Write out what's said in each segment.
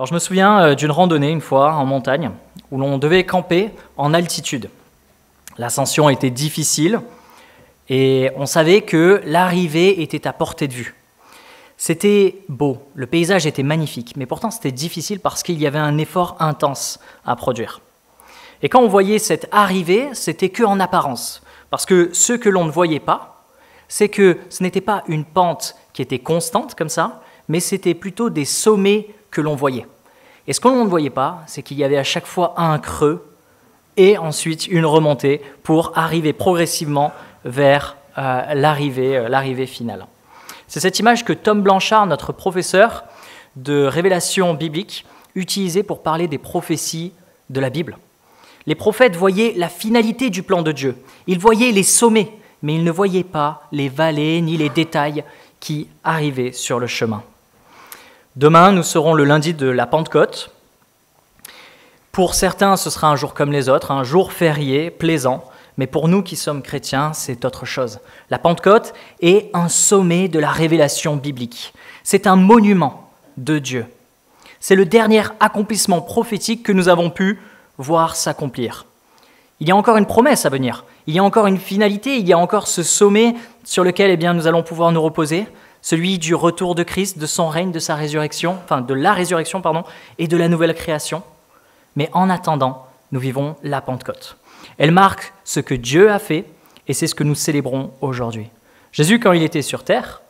Alors je me souviens d'une randonnée une fois en montagne où l'on devait camper en altitude. L'ascension était difficile et on savait que l'arrivée était à portée de vue. C'était beau, le paysage était magnifique, mais pourtant c'était difficile parce qu'il y avait un effort intense à produire. Et quand on voyait cette arrivée, c'était qu'en apparence, parce que ce que l'on ne voyait pas, c'est que ce n'était pas une pente qui était constante comme ça, mais c'était plutôt des sommets que l'on voyait. Et ce que l'on ne voyait pas, c'est qu'il y avait à chaque fois un creux et ensuite une remontée pour arriver progressivement vers l'arrivée finale. C'est cette image que Tom Blanchard, notre professeur de révélation biblique, utilisait pour parler des prophéties de la Bible. Les prophètes voyaient la finalité du plan de Dieu. Ils voyaient les sommets, mais ils ne voyaient pas les vallées ni les détails qui arrivaient sur le chemin. Demain, nous serons le lundi de la Pentecôte. Pour certains, ce sera un jour comme les autres, un jour férié, plaisant. Mais pour nous qui sommes chrétiens, c'est autre chose. La Pentecôte est un sommet de la révélation biblique. C'est un monument de Dieu. C'est le dernier accomplissement prophétique que nous avons pu voir s'accomplir. Il y a encore une promesse à venir. Il y a encore une finalité. Il y a encore ce sommet sur lequel nous allons pouvoir nous reposer, celui du retour de Christ, de son règne, de sa résurrection, de la résurrection, et de la nouvelle création. Mais en attendant, nous vivons la Pentecôte. Elle marque ce que Dieu a fait et c'est ce que nous célébrons aujourd'hui. Jésus, quand il était sur terre,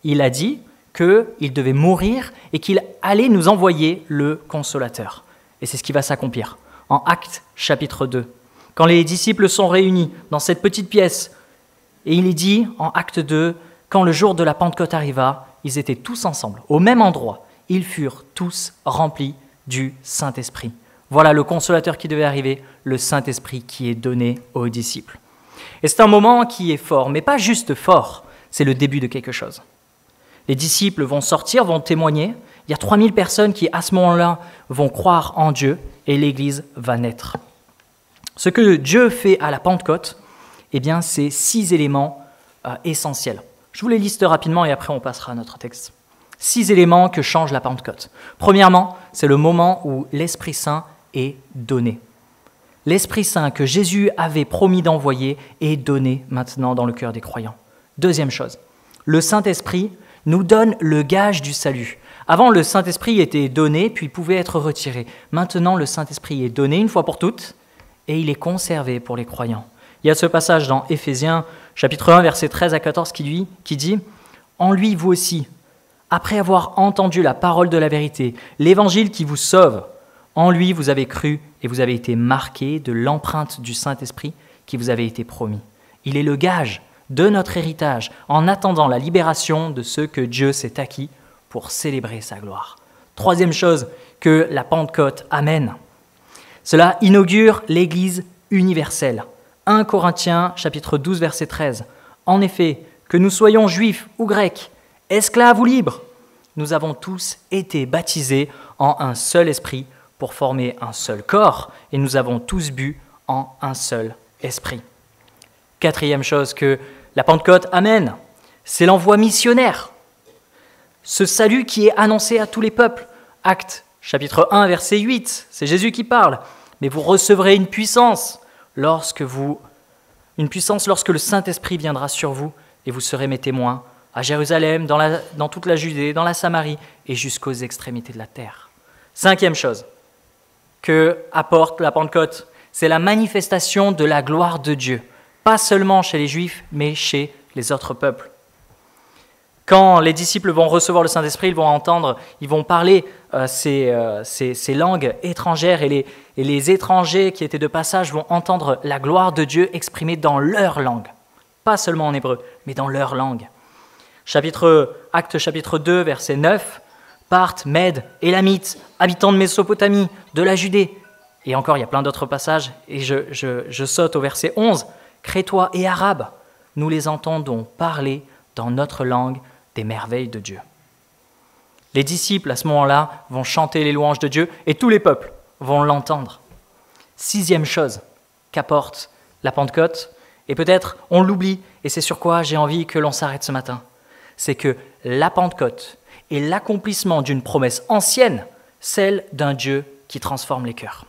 il a dit qu'il devait mourir et qu'il allait nous envoyer le Consolateur. Et c'est ce qui va s'accomplir en Actes chapitre 2. Quand les disciples sont réunis dans cette petite pièce, et il est dit en Actes 2, quand le jour de la Pentecôte arriva, ils étaient tous ensemble, au même endroit. Ils furent tous remplis du Saint-Esprit. Voilà le Consolateur qui devait arriver, le Saint-Esprit qui est donné aux disciples. Et c'est un moment qui est fort, mais pas juste fort, c'est le début de quelque chose. Les disciples vont sortir, vont témoigner. Il y a 3000 personnes qui, à ce moment-là, vont croire en Dieu et l'Église va naître. Ce que Dieu fait à la Pentecôte, c'est 6 éléments essentiels. Je vous les liste rapidement et après on passera à notre texte. 6 éléments que change la Pentecôte. Premièrement, c'est le moment où l'Esprit Saint est donné. L'Esprit Saint que Jésus avait promis d'envoyer est donné maintenant dans le cœur des croyants. Deuxième chose, le Saint-Esprit nous donne le gage du salut. Avant, le Saint-Esprit était donné, puis pouvait être retiré. Maintenant, le Saint-Esprit est donné une fois pour toutes, et il est conservé pour les croyants. Il y a ce passage dans Éphésiens, chapitre 1, versets 13 à 14, qui dit « En lui, vous aussi, après avoir entendu la parole de la vérité, l'évangile qui vous sauve, en lui vous avez cru et vous avez été marqués de l'empreinte du Saint-Esprit qui vous avait été promis. Il est le gage de notre héritage en attendant la libération de ceux que Dieu s'est acquis pour célébrer sa gloire. » Troisième chose que la Pentecôte amène, cela inaugure l'Église universelle. 1 Corinthiens, chapitre 12, verset 13. « En effet, que nous soyons juifs ou grecs, esclaves ou libres, nous avons tous été baptisés en un seul esprit pour former un seul corps et nous avons tous bu en un seul esprit. » Quatrième chose que la Pentecôte amène, c'est l'envoi missionnaire. Ce salut qui est annoncé à tous les peuples. Actes, chapitre 1, verset 8, c'est Jésus qui parle. « Mais vous recevrez une puissance lorsque le Saint-Esprit viendra sur vous et vous serez mes témoins à Jérusalem, dans toute la Judée, dans la Samarie et jusqu'aux extrémités de la terre. » Cinquième chose que apporte la Pentecôte, c'est la manifestation de la gloire de Dieu, pas seulement chez les Juifs, mais chez les autres peuples. Quand les disciples vont recevoir le Saint-Esprit, ils vont parler ces langues étrangères et les étrangers qui étaient de passage vont entendre la gloire de Dieu exprimée dans leur langue, pas seulement en hébreu, mais dans leur langue. Actes chapitre 2, verset 9, « Parthes, Mèdes, Élamites, habitants de Mésopotamie, de la Judée. » Et encore, il y a plein d'autres passages, et je saute au verset 11, « Crétois et Arabes, nous les entendons parler dans notre langue des merveilles de Dieu. » Les disciples, à ce moment-là, vont chanter les louanges de Dieu, et tous les peuples vont l'entendre. Sixième chose qu'apporte la Pentecôte, et peut-être on l'oublie, et c'est sur quoi j'ai envie que l'on s'arrête ce matin, c'est que la Pentecôte est l'accomplissement d'une promesse ancienne celle d'un Dieu qui transforme les cœurs.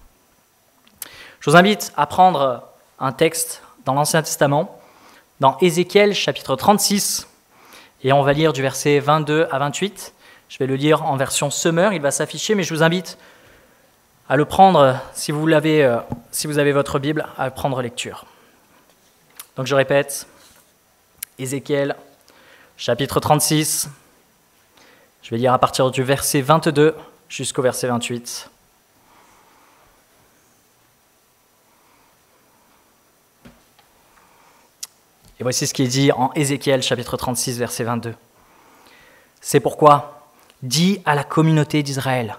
Je vous invite à prendre un texte dans l'Ancien Testament, dans Ézéchiel chapitre 36, et on va lire du verset 22 à 28. Je vais le lire en version Summer, il va s'afficher, mais je vous invite à le prendre, si vous avez votre Bible, à prendre lecture. Donc je répète, Ézéchiel chapitre 36, je vais lire à partir du verset 22 jusqu'au verset 28. Et voici ce qui est dit en Ézéchiel chapitre 36, verset 22. C'est pourquoi, dis à la communauté d'Israël,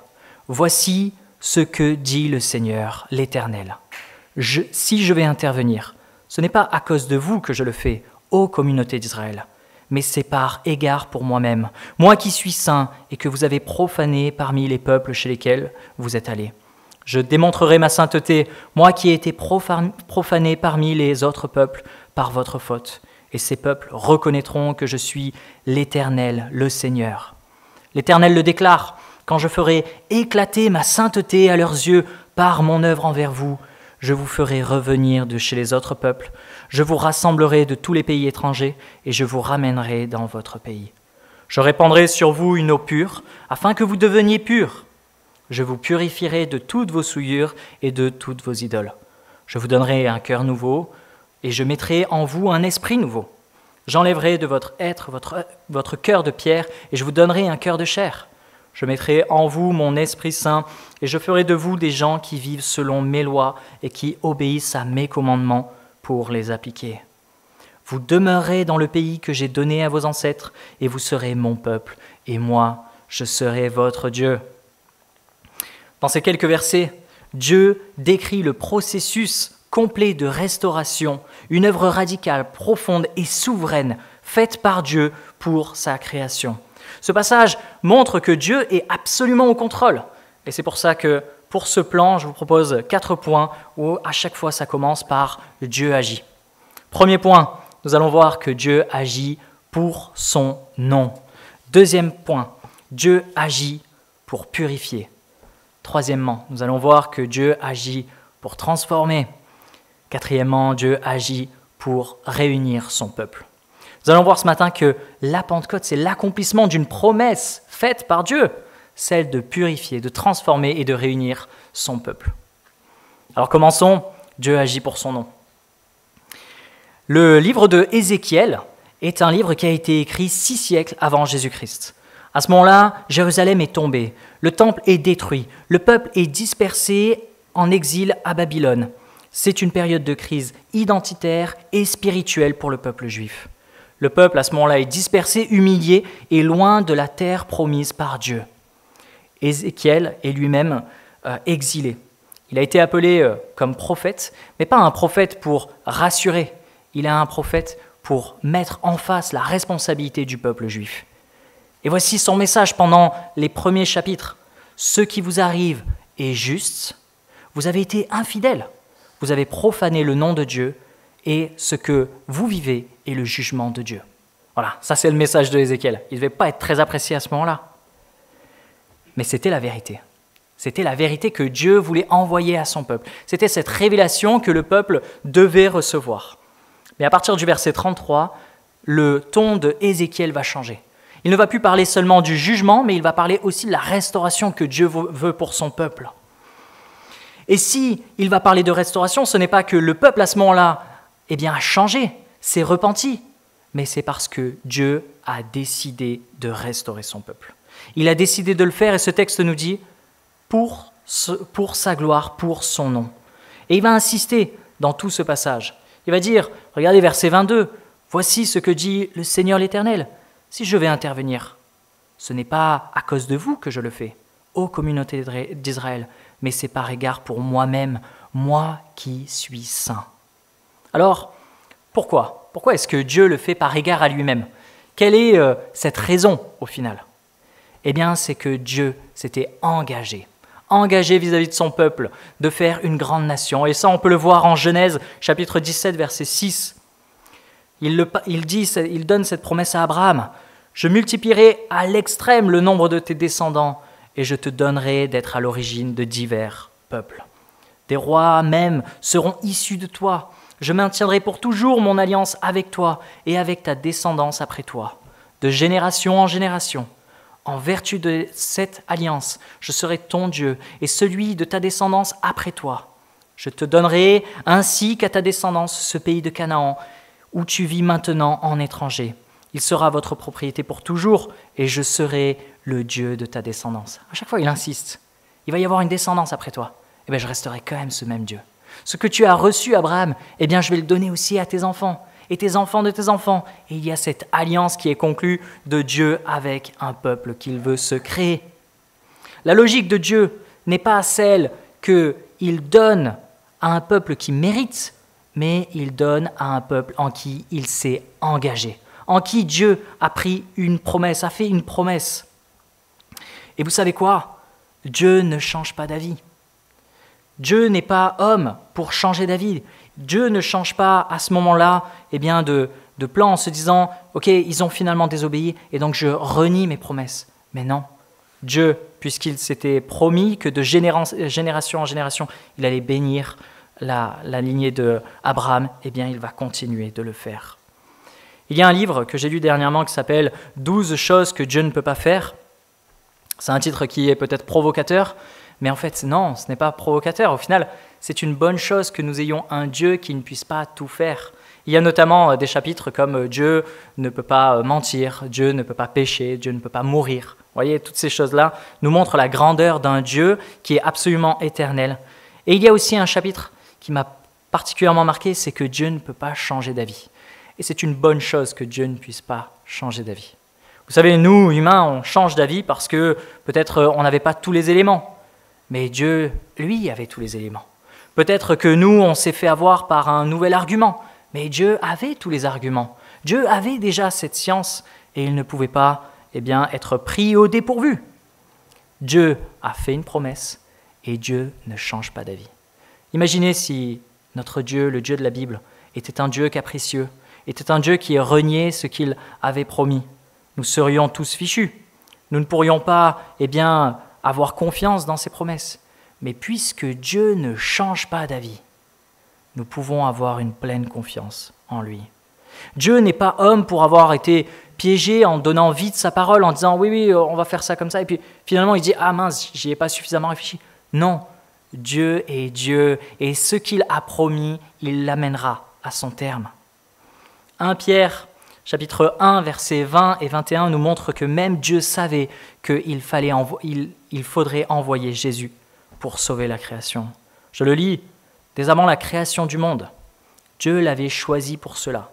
voici ce que dit le Seigneur, l'Éternel. Si je vais intervenir, ce n'est pas à cause de vous que je le fais, ô communauté d'Israël, mais c'est par égard pour moi-même, moi qui suis saint et que vous avez profané parmi les peuples chez lesquels vous êtes allés. Je démontrerai ma sainteté, moi qui ai été profané parmi les autres peuples par votre faute. Et ces peuples reconnaîtront que je suis l'Éternel, le Seigneur. L'Éternel le déclare, quand je ferai éclater ma sainteté à leurs yeux par mon œuvre envers vous, je vous ferai revenir de chez les autres peuples, je vous rassemblerai de tous les pays étrangers et je vous ramènerai dans votre pays. Je répandrai sur vous une eau pure, afin que vous deveniez purs. Je vous purifierai de toutes vos souillures et de toutes vos idoles. Je vous donnerai un cœur nouveau et je mettrai en vous un esprit nouveau. J'enlèverai de votre être votre cœur de pierre et je vous donnerai un cœur de chair. Je mettrai en vous mon Esprit Saint et je ferai de vous des gens qui vivent selon mes lois et qui obéissent à mes commandements pour les appliquer. Vous demeurerez dans le pays que j'ai donné à vos ancêtres et vous serez mon peuple et moi, je serai votre Dieu. Dans ces quelques versets, Dieu décrit le processus complet de restauration, une œuvre radicale, profonde et souveraine, faite par Dieu pour sa création. Ce passage montre que Dieu est absolument au contrôle. Et c'est pour ça que pour ce plan, je vous propose 4 points où à chaque fois ça commence par Dieu agit. Premier point, nous allons voir que Dieu agit pour son nom. Deuxième point, Dieu agit pour purifier. Troisièmement, nous allons voir que Dieu agit pour transformer. Quatrièmement, Dieu agit pour réunir son peuple. Nous allons voir ce matin que la Pentecôte, c'est l'accomplissement d'une promesse faite par Dieu, celle de purifier, de transformer et de réunir son peuple. Alors commençons, Dieu agit pour son nom. Le livre de Ézéchiel est un livre qui a été écrit 6 siècles avant Jésus-Christ. À ce moment-là, Jérusalem est tombée, le temple est détruit, le peuple est dispersé en exil à Babylone. C'est une période de crise identitaire et spirituelle pour le peuple juif. Le peuple, à ce moment-là, est dispersé, humilié et loin de la terre promise par Dieu. Ézéchiel est lui-même exilé. Il a été appelé comme prophète, mais pas un prophète pour rassurer. Il est un prophète pour mettre en face la responsabilité du peuple juif. Et voici son message pendant les premiers chapitres. Ce qui vous arrive est juste. Vous avez été infidèles. Vous avez profané le nom de Dieu et ce que vous vivez est le jugement de Dieu. Voilà, ça c'est le message de Ézéchiel. Il ne devait pas être très apprécié à ce moment-là. Mais c'était la vérité. C'était la vérité que Dieu voulait envoyer à son peuple. C'était cette révélation que le peuple devait recevoir. Mais à partir du verset 33, le ton de Ézéchiel va changer. Il ne va plus parler seulement du jugement, mais il va parler aussi de la restauration que Dieu veut pour son peuple. Et si il va parler de restauration, ce n'est pas que le peuple à ce moment-là a changé, s'est repenti, mais c'est parce que Dieu a décidé de restaurer son peuple. Il a décidé de le faire et ce texte nous dit pour sa gloire, pour son nom. Et il va insister dans tout ce passage. Il va dire, regardez verset 22, voici ce que dit le Seigneur l'Éternel. Si je vais intervenir, ce n'est pas à cause de vous que je le fais, ô communauté d'Israël, mais c'est par égard pour moi-même, moi qui suis saint. Alors, pourquoi ? Pourquoi est-ce que Dieu le fait par égard à lui-même ? Quelle est cette raison au final ? Eh bien, c'est que Dieu s'était engagé vis-à-vis de son peuple, de faire une grande nation. Et ça, on peut le voir en Genèse, chapitre 17, verset 6. Il donne cette promesse à Abraham. « Je multiplierai à l'extrême le nombre de tes descendants, et je te donnerai d'être à l'origine de divers peuples. Des rois même seront issus de toi. Je maintiendrai pour toujours mon alliance avec toi et avec ta descendance après toi, de génération en génération. En vertu de cette alliance, je serai ton Dieu et celui de ta descendance après toi. Je te donnerai ainsi qu'à ta descendance ce pays de Canaan où tu vis maintenant en étranger. Il sera votre propriété pour toujours et je serai le Dieu de ta descendance. À chaque fois, il insiste. Il va y avoir une descendance après toi. Eh bien, je resterai quand même ce même Dieu. Ce que tu as reçu, Abraham, eh bien, je vais le donner aussi à tes enfants et tes enfants de tes enfants. Et il y a cette alliance qui est conclue de Dieu avec un peuple qu'il veut se créer. La logique de Dieu n'est pas celle qu'il donne à un peuple qui mérite, mais il donne à un peuple en qui il s'est engagé, en qui Dieu a pris une promesse, a fait une promesse. Et vous savez quoi ? Dieu ne change pas d'avis. Dieu n'est pas homme pour changer d'avis. Dieu ne change pas à ce moment-là de plan en se disant « Ok, ils ont finalement désobéi et donc je renie mes promesses. » Mais non, Dieu, puisqu'il s'était promis que de génération en génération, il allait bénir la lignée d'Abraham, eh bien il va continuer de le faire. Il y a un livre que j'ai lu dernièrement qui s'appelle « 12 choses que Dieu ne peut pas faire ». C'est un titre qui est peut-être provocateur, mais en fait, non, ce n'est pas provocateur. Au final, c'est une bonne chose que nous ayons un Dieu qui ne puisse pas tout faire. Il y a notamment des chapitres comme Dieu ne peut pas mentir, Dieu ne peut pas pécher, Dieu ne peut pas mourir. Vous voyez, toutes ces choses-là nous montrent la grandeur d'un Dieu qui est absolument éternel. Et il y a aussi un chapitre qui m'a particulièrement marqué, c'est que Dieu ne peut pas changer d'avis. Et c'est une bonne chose que Dieu ne puisse pas changer d'avis. Vous savez, nous, humains, on change d'avis parce que peut-être on n'avait pas tous les éléments. Mais Dieu, lui, avait tous les éléments. Peut-être que nous, on s'est fait avoir par un nouvel argument. Mais Dieu avait tous les arguments. Dieu avait déjà cette science et il ne pouvait pas être pris au dépourvu. Dieu a fait une promesse et Dieu ne change pas d'avis. Imaginez si notre Dieu, le Dieu de la Bible, était un Dieu capricieux, était un Dieu qui reniait ce qu'il avait promis. Nous serions tous fichus. Nous ne pourrions pas avoir confiance dans ses promesses. Mais puisque Dieu ne change pas d'avis, nous pouvons avoir une pleine confiance en lui. Dieu n'est pas homme pour avoir été piégé en donnant vite sa parole, en disant oui, on va faire ça comme ça, et puis finalement il dit ah mince, j'y ai pas suffisamment réfléchi. Non, Dieu est Dieu, et ce qu'il a promis, il l'amènera à son terme. 1 Pierre, chapitre 1, versets 20 et 21 nous montre que même Dieu savait qu'il faudrait envoyer Jésus pour sauver la création. Je le lis, dès avant la création du monde, Dieu l'avait choisi pour cela.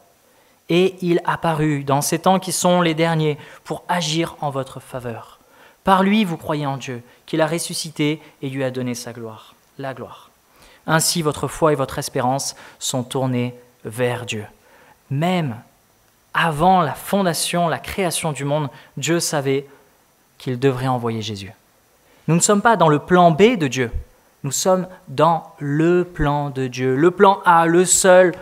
Et il apparut dans ces temps qui sont les derniers pour agir en votre faveur. Par lui, vous croyez en Dieu, qu'il a ressuscité et lui a donné sa gloire, la gloire. Ainsi, votre foi et votre espérance sont tournées vers Dieu. Même avant la fondation, la création du monde, Dieu savait qu'il devrait envoyer Jésus. Nous ne sommes pas dans le plan B de Dieu, nous sommes dans le plan de Dieu, le plan A, le seul.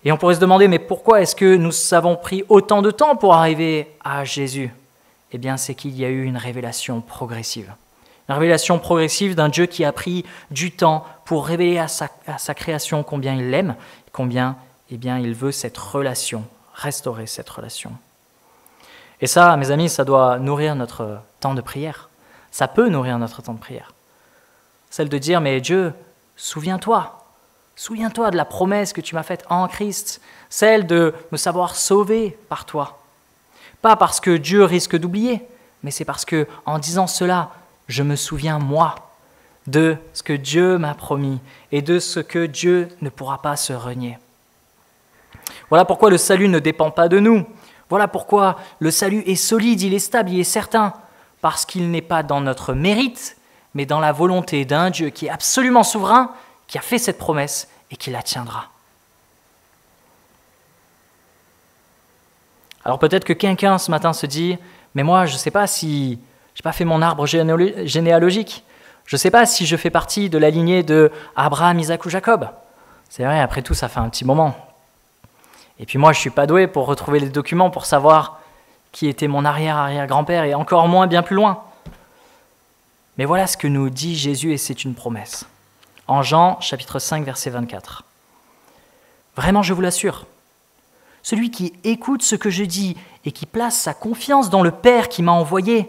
Et on pourrait se demander, mais pourquoi est-ce que nous avons pris autant de temps pour arriver à Jésus ? Eh bien, c'est qu'il y a eu une révélation progressive. Une révélation progressive d'un Dieu qui a pris du temps pour révéler à sa création combien il l'aime, combien il veut cette relation, restaurer cette relation. Et ça, mes amis, ça doit nourrir notre temps de prière. Ça peut nourrir notre temps de prière. Celle de dire, mais Dieu, souviens-toi de la promesse que tu m'as faite en Christ, celle de me savoir sauvé par toi. Pas parce que Dieu risque d'oublier, mais c'est parce que en disant cela, je me souviens, moi, de ce que Dieu m'a promis et de ce que Dieu ne pourra pas se renier. Voilà pourquoi le salut ne dépend pas de nous. Voilà pourquoi le salut est solide, il est stable, il est certain, parce qu'il n'est pas dans notre mérite, mais dans la volonté d'un Dieu qui est absolument souverain, qui a fait cette promesse et qui la tiendra. Alors peut-être que quelqu'un ce matin se dit « Mais moi, je ne sais pas si je n'ai pas fait mon arbre généalogique. Je ne sais pas si je fais partie de la lignée de Abraham, Isaac ou Jacob. » C'est vrai, après tout, ça fait un petit moment. Et puis moi, je ne suis pas doué pour retrouver les documents pour savoir qui était mon arrière-arrière-grand-père et encore moins bien plus loin. Mais voilà ce que nous dit Jésus, et c'est une promesse. En Jean, chapitre 5, verset 24. Vraiment, je vous l'assure, celui qui écoute ce que je dis et qui place sa confiance dans le Père qui m'a envoyé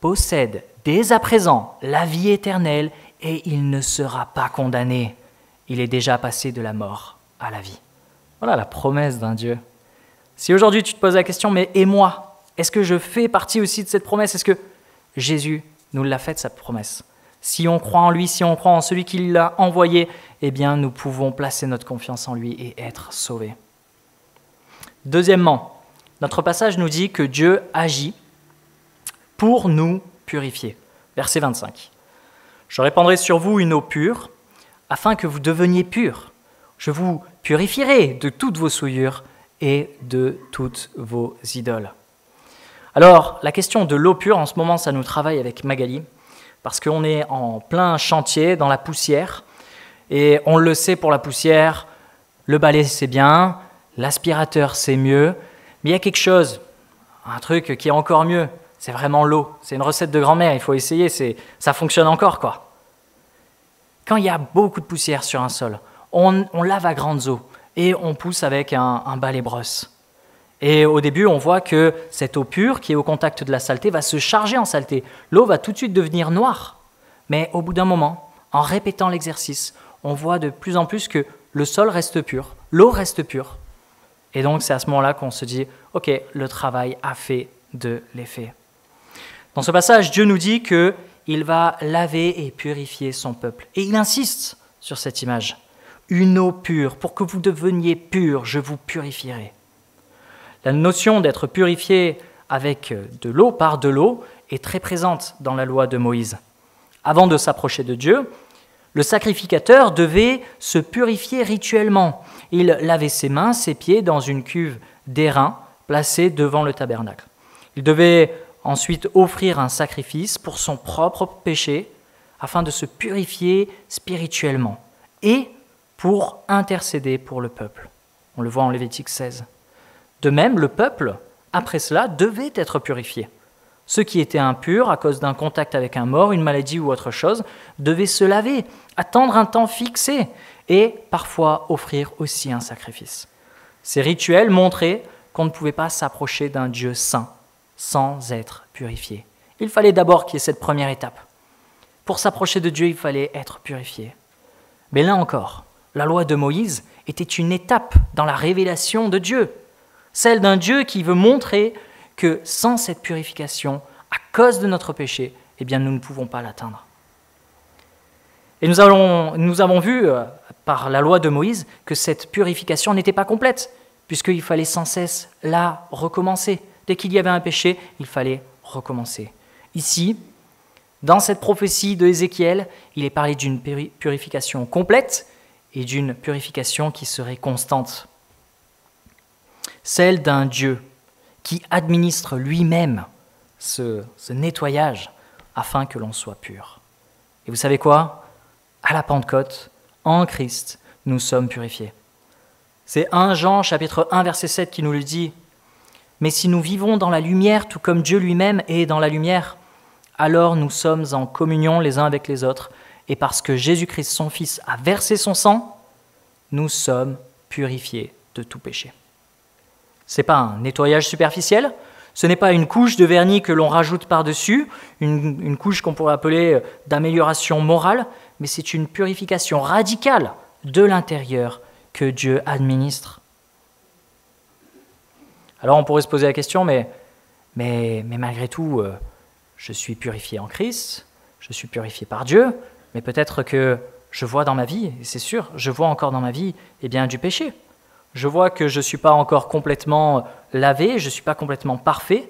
possède dès à présent la vie éternelle et il ne sera pas condamné. Il est déjà passé de la mort à la vie. Voilà la promesse d'un Dieu. Si aujourd'hui tu te poses la question, mais et moi, est-ce que je fais partie aussi de cette promesse? Est-ce que Jésus nous l'a faite, cette promesse? Si on croit en lui, si on croit en celui qui l'a envoyé, eh bien nous pouvons placer notre confiance en lui et être sauvés. Deuxièmement, notre passage nous dit que Dieu agit pour nous purifier. Verset 25. « Je répandrai sur vous une eau pure, afin que vous deveniez purs. Je vous purifierai de toutes vos souillures et de toutes vos idoles. » Alors, la question de l'eau pure, en ce moment, ça nous travaille avec Magali, parce qu'on est en plein chantier, dans la poussière, et on le sait pour la poussière, le balai c'est bien, l'aspirateur c'est mieux, mais il y a quelque chose, un truc qui est encore mieux, c'est vraiment l'eau. C'est une recette de grand-mère, il faut essayer, ça fonctionne encore, quoi. Quand il y a beaucoup de poussière sur un sol, on lave à grandes eaux et on pousse avec un balai-brosse. Et au début, on voit que cette eau pure qui est au contact de la saleté va se charger en saleté. L'eau va tout de suite devenir noire. Mais au bout d'un moment, en répétant l'exercice, on voit de plus en plus que le sol reste pur, l'eau reste pure. Et donc, c'est à ce moment-là qu'on se dit « Ok, le travail a fait de l'effet ». Dans ce passage, Dieu nous dit qu'il va laver et purifier son peuple. Et il insiste sur cette image. « Une eau pure, pour que vous deveniez purs, je vous purifierai. » La notion d'être purifié avec de l'eau, par de l'eau, est très présente dans la loi de Moïse. Avant de s'approcher de Dieu, le sacrificateur devait se purifier rituellement. Il lavait ses mains, ses pieds dans une cuve d'airain placée devant le tabernacle. Il devait ensuite offrir un sacrifice pour son propre péché afin de se purifier spirituellement et pour intercéder pour le peuple. On le voit en Lévitique 16. De même, le peuple, après cela, devait être purifié. Ceux qui étaient impurs à cause d'un contact avec un mort, une maladie ou autre chose, devaient se laver, attendre un temps fixé et parfois offrir aussi un sacrifice. Ces rituels montraient qu'on ne pouvait pas s'approcher d'un Dieu saint sans être purifié. Il fallait d'abord qu'il y ait cette première étape. Pour s'approcher de Dieu, il fallait être purifié. Mais là encore, la loi de Moïse était une étape dans la révélation de Dieu, celle d'un Dieu qui veut montrer que sans cette purification, à cause de notre péché, eh bien nous ne pouvons pas l'atteindre. Et nous avons vu par la loi de Moïse que cette purification n'était pas complète, puisqu'il fallait sans cesse la recommencer. Dès qu'il y avait un péché, il fallait recommencer. Ici, dans cette prophétie de Ézéchiel, il est parlé d'une purification complète et d'une purification qui serait constante. Celle d'un Dieu qui administre lui-même ce nettoyage afin que l'on soit pur. Et vous savez quoi? À la Pentecôte, en Christ, nous sommes purifiés. C'est 1 Jean, chapitre 1, verset 7 qui nous le dit. « Mais si nous vivons dans la lumière, tout comme Dieu lui-même est dans la lumière, alors nous sommes en communion les uns avec les autres, et parce que Jésus-Christ, son Fils, a versé son sang, nous sommes purifiés de tout péché. » Ce n'est pas un nettoyage superficiel, ce n'est pas une couche de vernis que l'on rajoute par-dessus, une couche qu'on pourrait appeler d'amélioration morale, mais c'est une purification radicale de l'intérieur que Dieu administre. Alors on pourrait se poser la question, mais malgré tout, je suis purifié en Christ, je suis purifié par Dieu, mais peut-être que je vois dans ma vie, et c'est sûr, je vois encore dans ma vie du péché. Je vois que je ne suis pas encore complètement lavé, je ne suis pas complètement parfait.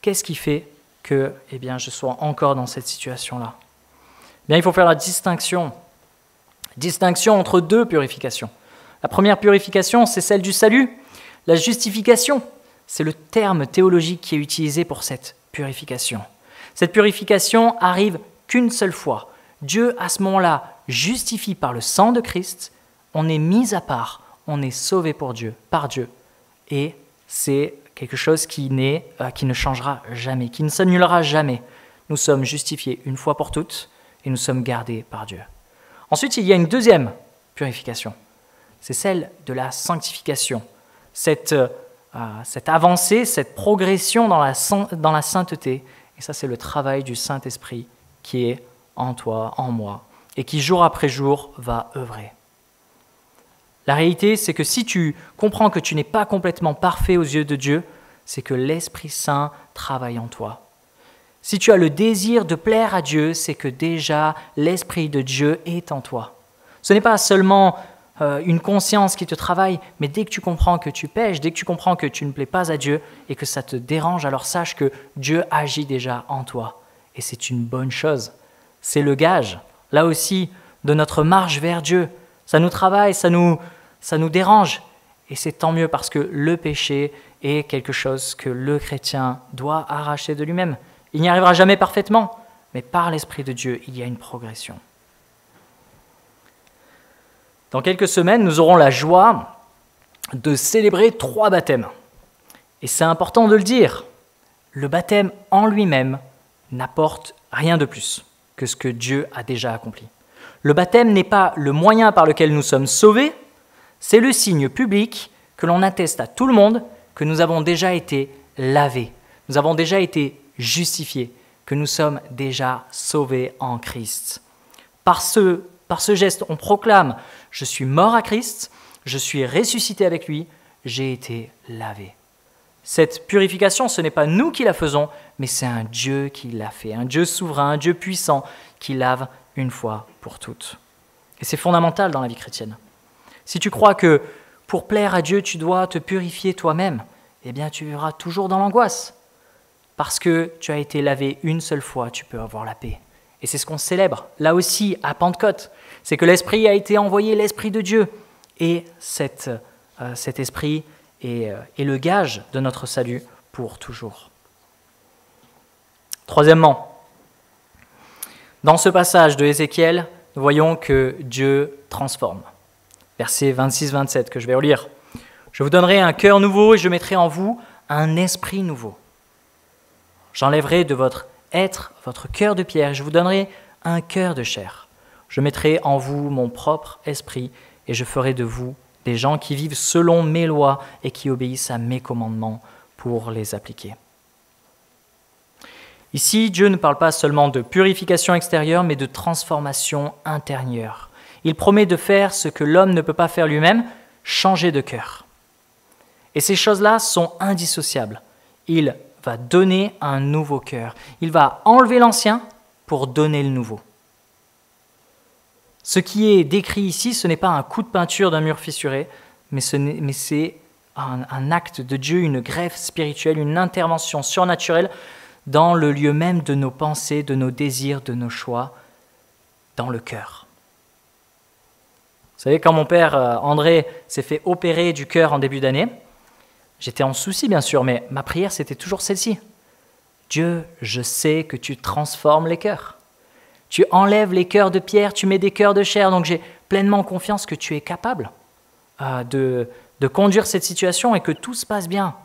Qu'est-ce qui fait que je sois encore dans cette situation-là? Il faut faire la distinction entre deux purifications. La première purification, c'est celle du salut. La justification, c'est le terme théologique qui est utilisé pour cette purification. Cette purification arrive qu'une seule fois. Dieu, à ce moment-là, justifie par le sang de Christ, on est mis à part, on est sauvé par Dieu. Et c'est quelque chose qui ne changera jamais, qui ne s'annulera jamais. nous sommes justifiés une fois pour toutes et nous sommes gardés par Dieu. Ensuite, il y a une deuxième purification. C'est celle de la sanctification. Cette avancée, cette progression dans la sainteté. Et ça, c'est le travail du Saint-Esprit qui est en toi, en moi, et qui jour après jour va œuvrer. La réalité, c'est que si tu comprends que tu n'es pas complètement parfait aux yeux de Dieu, c'est que l'Esprit Saint travaille en toi. Si tu as le désir de plaire à Dieu, c'est que déjà l'Esprit de Dieu est en toi. Ce n'est pas seulement une conscience qui te travaille, mais dès que tu comprends que tu pèches, dès que tu comprends que tu ne plais pas à Dieu et que ça te dérange, alors sache que Dieu agit déjà en toi. Et c'est une bonne chose. C'est le gage, là aussi, de notre marche vers Dieu. Ça nous travaille, ça nous dérange. Et c'est tant mieux parce que le péché est quelque chose que le chrétien doit arracher de lui-même. Il n'y arrivera jamais parfaitement, mais par l'Esprit de Dieu, il y a une progression. Dans quelques semaines, nous aurons la joie de célébrer 3 baptêmes. Et c'est important de le dire, le baptême en lui-même n'apporte rien de plus que ce que Dieu a déjà accompli. Le baptême n'est pas le moyen par lequel nous sommes sauvés, c'est le signe public que l'on atteste à tout le monde que nous avons déjà été lavés, nous avons déjà été justifiés, que nous sommes déjà sauvés en Christ. Par ce geste, on proclame « Je suis mort à Christ, je suis ressuscité avec lui, j'ai été lavé ». Cette purification, ce n'est pas nous qui la faisons, mais c'est un Dieu qui l'a fait, un Dieu souverain, un Dieu puissant qui lave une fois pour toutes. Et c'est fondamental dans la vie chrétienne. Si tu crois que pour plaire à Dieu, tu dois te purifier toi-même, eh bien tu vivras toujours dans l'angoisse. Parce que tu as été lavé une seule fois, tu peux avoir la paix. Et c'est ce qu'on célèbre, là aussi, à Pentecôte. C'est que l'Esprit a été envoyé, l'Esprit de Dieu. Et cet Esprit est le gage de notre salut pour toujours. Troisièmement, dans ce passage de Ézéchiel, nous voyons que Dieu transforme. Versets 26-27 que je vais relire. « Je vous donnerai un cœur nouveau et je mettrai en vous un esprit nouveau. J'enlèverai de votre être votre cœur de pierre et je vous donnerai un cœur de chair. Je mettrai en vous mon propre esprit et je ferai de vous des gens qui vivent selon mes lois et qui obéissent à mes commandements pour les appliquer. » Ici, Dieu ne parle pas seulement de purification extérieure, mais de transformation intérieure. Il promet de faire ce que l'homme ne peut pas faire lui-même, changer de cœur. Et ces choses-là sont indissociables. Il va donner un nouveau cœur. Il va enlever l'ancien pour donner le nouveau. Ce qui est décrit ici, ce n'est pas un coup de peinture d'un mur fissuré, mais c'est un acte de Dieu, une greffe spirituelle, une intervention surnaturelle dans le lieu même de nos pensées, de nos désirs, de nos choix, dans le cœur. Vous savez, quand mon père André s'est fait opérer du cœur en début d'année, j'étais en souci bien sûr, mais ma prière c'était toujours celle-ci. Dieu, je sais que tu transformes les cœurs. Tu enlèves les cœurs de pierre, tu mets des cœurs de chair, donc j'ai pleinement confiance que tu es capable de conduire cette situation et que tout se passe bien.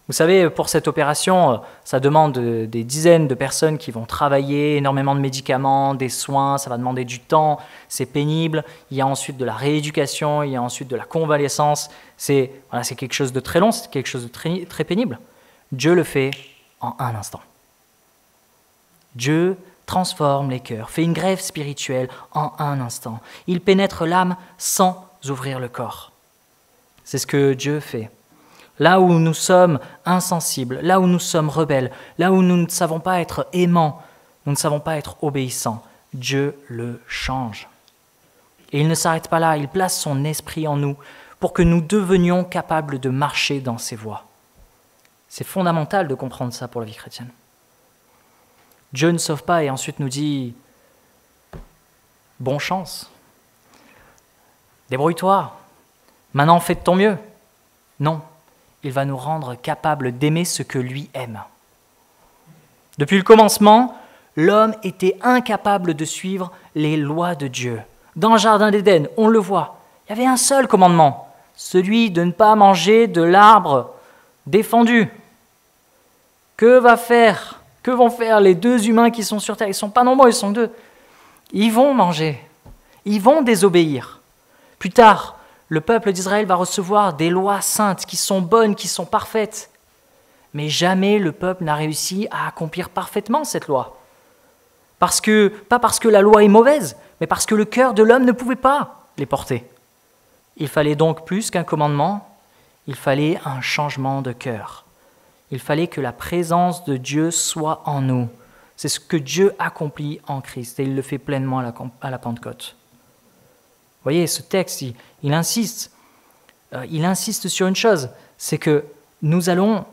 Vous savez, pour cette opération, ça demande des dizaines de personnes qui vont travailler, énormément de médicaments, des soins, ça va demander du temps, c'est pénible. Il y a ensuite de la rééducation, il y a ensuite de la convalescence. C'est quelque chose de très long, c'est quelque chose de très, très pénible. Dieu le fait en un instant. Dieu transforme les cœurs, fait une greffe spirituelle en un instant. Il pénètre l'âme sans ouvrir le corps. C'est ce que Dieu fait. Là où nous sommes insensibles, là où nous sommes rebelles, là où nous ne savons pas être aimants, nous ne savons pas être obéissants, Dieu le change. Et il ne s'arrête pas là, il place son esprit en nous pour que nous devenions capables de marcher dans ses voies. C'est fondamental de comprendre ça pour la vie chrétienne. Dieu ne sauve pas et ensuite nous dit « bonne chance, débrouille-toi, maintenant fais de ton mieux ». Non. Il va nous rendre capables d'aimer ce que lui aime. Depuis le commencement, l'homme était incapable de suivre les lois de Dieu. Dans le jardin d'Éden, on le voit, il y avait un seul commandement, celui de ne pas manger de l'arbre défendu. Que va faire Que vont faire les 2 humains qui sont sur terre? Ils ne sont pas nombreux, ils sont 2. Ils vont manger. Ils vont désobéir. Plus tard, le peuple d'Israël va recevoir des lois saintes qui sont bonnes, qui sont parfaites. Mais jamais le peuple n'a réussi à accomplir parfaitement cette loi. Pas parce que la loi est mauvaise, mais parce que le cœur de l'homme ne pouvait pas les porter. Il fallait donc plus qu'un commandement, il fallait un changement de cœur. Il fallait que la présence de Dieu soit en nous. C'est ce que Dieu accomplit en Christ et il le fait pleinement à la Pentecôte. Vous voyez, ce texte, il insiste sur une chose, c'est que nous allons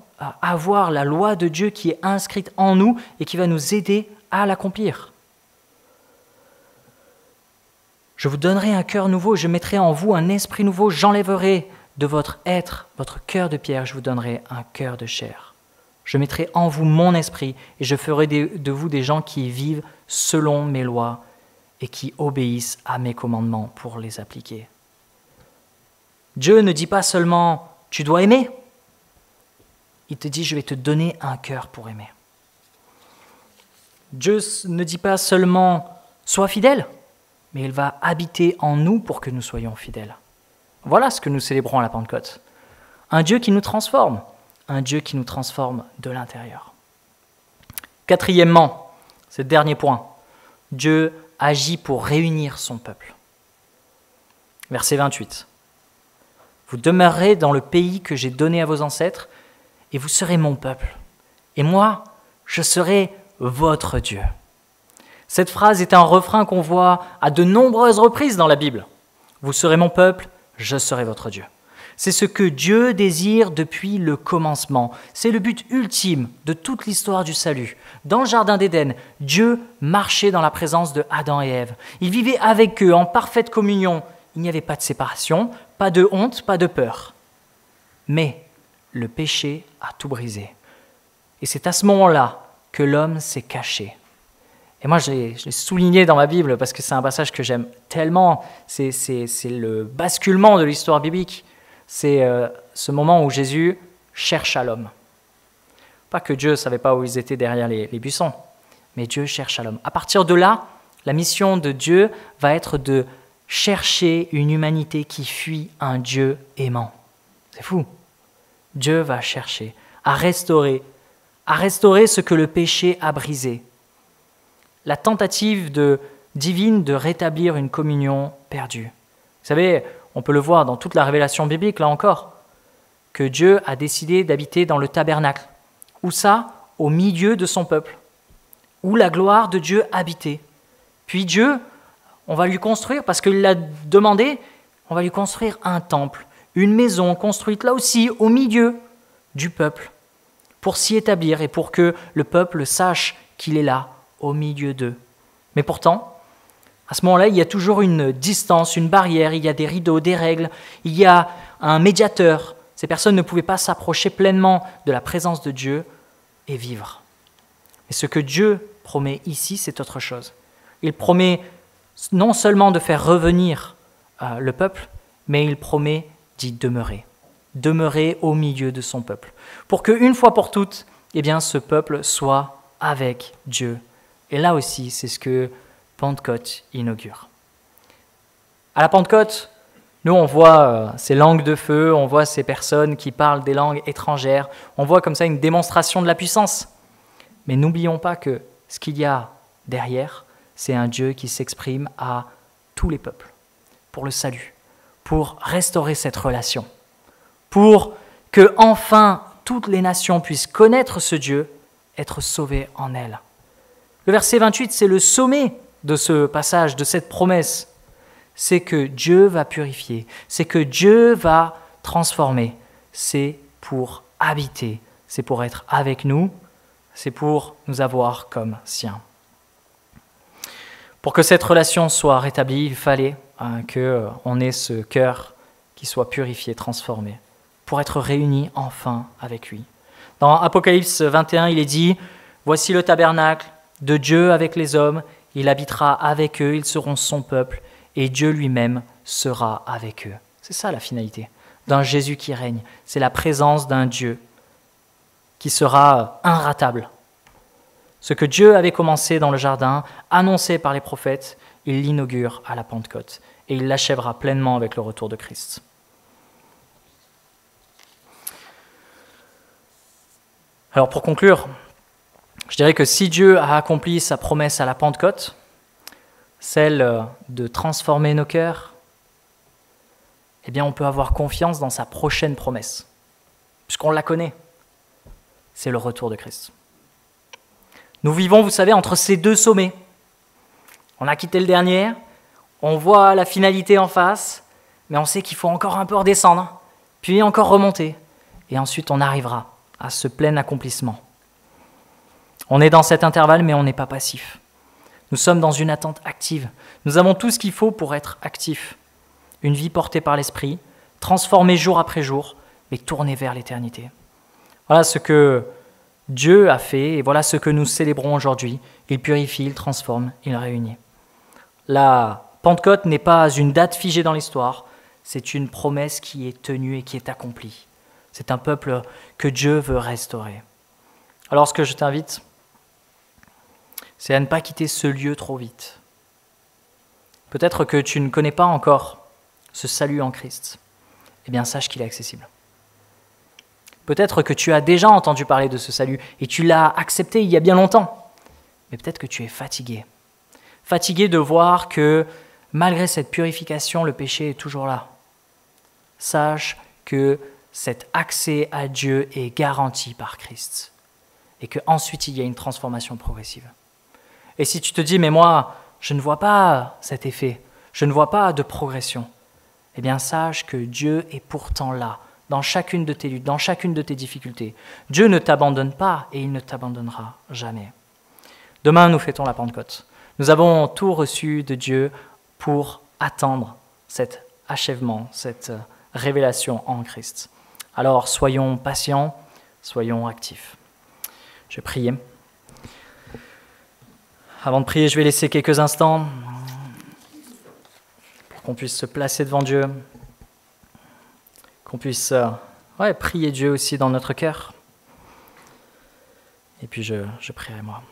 avoir la loi de Dieu qui est inscrite en nous et qui va nous aider à l'accomplir. Je vous donnerai un cœur nouveau, je mettrai en vous un esprit nouveau, j'enlèverai de votre être, votre cœur de pierre, je vous donnerai un cœur de chair. Je mettrai en vous mon esprit et je ferai de vous des gens qui vivent selon mes lois et qui obéissent à mes commandements pour les appliquer. Dieu ne dit pas seulement « tu dois aimer », il te dit « je vais te donner un cœur pour aimer ». Dieu ne dit pas seulement « sois fidèle », mais il va habiter en nous pour que nous soyons fidèles. Voilà ce que nous célébrons à la Pentecôte. Un Dieu qui nous transforme de l'intérieur. Quatrièmement, c'est le dernier point, Dieu agit pour réunir son peuple. Verset 28. Vous demeurerez dans le pays que j'ai donné à vos ancêtres, et vous serez mon peuple. Et moi, je serai votre Dieu. Cette phrase est un refrain qu'on voit à de nombreuses reprises dans la Bible. Vous serez mon peuple, je serai votre Dieu. C'est ce que Dieu désire depuis le commencement. C'est le but ultime de toute l'histoire du salut. Dans le jardin d'Éden, Dieu marchait dans la présence de Adam et Ève. Il vivait avec eux en parfaite communion. Il n'y avait pas de séparation, pas de honte, pas de peur. Mais le péché a tout brisé. Et c'est à ce moment-là que l'homme s'est caché. Et moi, je l'ai souligné dans ma Bible parce que c'est un passage que j'aime tellement. C'est le basculement de l'histoire biblique. C'est ce moment où Jésus cherche à l'homme. Pas que Dieu ne savait pas où ils étaient derrière les buissons, mais Dieu cherche à l'homme. À partir de là, la mission de Dieu va être de chercher une humanité qui fuit un Dieu aimant. C'est fou. Dieu va chercher à restaurer ce que le péché a brisé. La tentative divine de rétablir une communion perdue. Vous savez, on peut le voir dans toute la révélation biblique, là encore, que Dieu a décidé d'habiter dans le tabernacle. Où ça? Au milieu de son peuple. Où la gloire de Dieu habitait. Puis Dieu, on va lui construire, parce qu'il l'a demandé, on va lui construire un temple, une maison construite là aussi au milieu du peuple, pour s'y établir et pour que le peuple sache qu'il est là, au milieu d'eux. Mais pourtant, à ce moment-là, il y a toujours une distance, une barrière, il y a des rideaux, des règles, il y a un médiateur. Ces personnes ne pouvaient pas s'approcher pleinement de la présence de Dieu et vivre. Et ce que Dieu promet ici, c'est autre chose. Il promet non seulement de faire revenir le peuple, mais il promet d'y demeurer au milieu de son peuple, pour qu'une fois pour toutes, ce peuple soit avec Dieu. Et là aussi, c'est ce que Pentecôte inaugure. À la Pentecôte, nous, on voit ces langues de feu, on voit ces personnes qui parlent des langues étrangères, on voit comme ça une démonstration de la puissance. Mais n'oublions pas que ce qu'il y a derrière, c'est un Dieu qui s'exprime à tous les peuples, pour le salut, pour restaurer cette relation, pour que enfin toutes les nations puissent connaître ce Dieu, être sauvées en elle. Le verset 28, c'est le sommet de ce passage, de cette promesse. C'est que Dieu va purifier, c'est que Dieu va transformer. C'est pour habiter, c'est pour être avec nous, c'est pour nous avoir comme siens. Pour que cette relation soit rétablie, il fallait qu'on ait ce cœur qui soit purifié, transformé, pour être réunis enfin avec lui. Dans Apocalypse 21, il est dit « Voici le tabernacle de Dieu avec les hommes, il habitera avec eux, ils seront son peuple, et Dieu lui-même sera avec eux. » C'est ça la finalité d'un Jésus qui règne. C'est la présence d'un Dieu qui sera inratable. Ce que Dieu avait commencé dans le jardin, annoncé par les prophètes, il l'inaugure à la Pentecôte et il l'achèvera pleinement avec le retour de Christ. Alors pour conclure, je dirais que si Dieu a accompli sa promesse à la Pentecôte, celle de transformer nos cœurs, eh bien on peut avoir confiance dans sa prochaine promesse, puisqu'on la connaît, c'est le retour de Christ. Nous vivons, vous savez, entre ces deux sommets. On a quitté le dernier, on voit la finalité en face, mais on sait qu'il faut encore un peu redescendre, puis encore remonter, et ensuite on arrivera à ce plein accomplissement. On est dans cet intervalle, mais on n'est pas passif. Nous sommes dans une attente active. Nous avons tout ce qu'il faut pour être actifs. Une vie portée par l'Esprit, transformée jour après jour, mais tournée vers l'éternité. Voilà ce que Dieu a fait et voilà ce que nous célébrons aujourd'hui. Il purifie, il transforme, il réunit. La Pentecôte n'est pas une date figée dans l'histoire, c'est une promesse qui est tenue et qui est accomplie. C'est un peuple que Dieu veut restaurer. Alors ce que je t'invite, c'est à ne pas quitter ce lieu trop vite. Peut-être que tu ne connais pas encore ce salut en Christ. Eh bien, sache qu'il est accessible. Peut-être que tu as déjà entendu parler de ce salut et tu l'as accepté il y a bien longtemps. Mais peut-être que tu es fatigué. Fatigué de voir que malgré cette purification, le péché est toujours là. Sache que cet accès à Dieu est garanti par Christ et qu'ensuite il y a une transformation progressive. Et si tu te dis, mais moi, je ne vois pas cet effet, je ne vois pas de progression, eh bien sache que Dieu est pourtant là, dans chacune de tes luttes, dans chacune de tes difficultés. Dieu ne t'abandonne pas et il ne t'abandonnera jamais. Demain, nous fêtons la Pentecôte. Nous avons tout reçu de Dieu pour attendre cet achèvement, cette révélation en Christ. Alors, soyons patients, soyons actifs. Je vais prier. Avant de prier, je vais laisser quelques instants pour qu'on puisse se placer devant Dieu, qu'on puisse prier Dieu aussi dans notre cœur. Et puis je prierai moi.